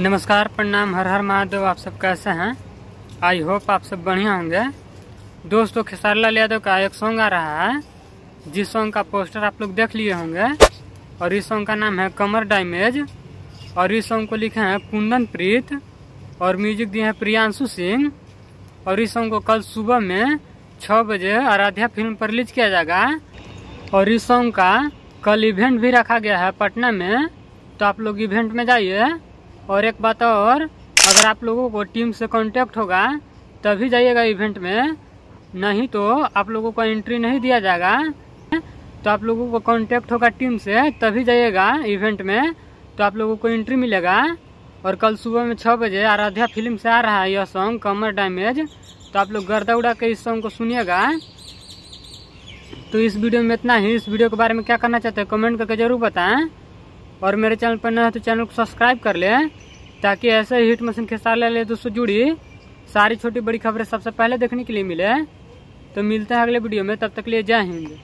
नमस्कार, प्रणाम, हर हर महादेव। आप सब कैसे हैं? आई होप आप सब बढ़िया होंगे। दोस्तों, खेसारी लाल यादव का एक सॉन्ग आ रहा है, जिस सॉन्ग का पोस्टर आप लोग देख लिए होंगे। और इस सॉन्ग का नाम है कमर डैमेज। और इस सॉन्ग को लिखे हैं कुंदन प्रीत और म्यूजिक दिए हैं प्रियांशु सिंह। और इस सॉन्ग को कल सुबह में 6 बजे आराध्या फिल्म पर रिलीज किया जाएगा। और इस सॉन्ग का कल इवेंट भी रखा गया है पटना में, तो आप लोग इवेंट में जाइए। और एक बात और, अगर आप लोगों को टीम से कांटेक्ट होगा तभी जाइएगा इवेंट में, नहीं तो आप लोगों को एंट्री नहीं दिया जाएगा। तो आप लोगों को कांटेक्ट होगा टीम से तभी जाइएगा इवेंट में, तो आप लोगों को एंट्री मिलेगा। और कल सुबह में 6 बजे आराध्या फिल्म से आ रहा है यह सॉन्ग कमर डैमेज। तो आप लोग गर्दा उड़ा के इस सॉन्ग को सुनिएगा। तो इस वीडियो में इतना ही। इस वीडियो के बारे में क्या करना चाहते हैं कमेंट करके जरूर बताएं। और मेरे चैनल पर नए हैं तो चैनल को सब्सक्राइब कर लें, ताकि ऐसे ही हिट मशीन खेसारी लाल यादव से जुड़ी सारी छोटी बड़ी खबरें सबसे पहले देखने के लिए मिले। तो मिलते हैं अगले वीडियो में, तब तक के लिए जय हिंद।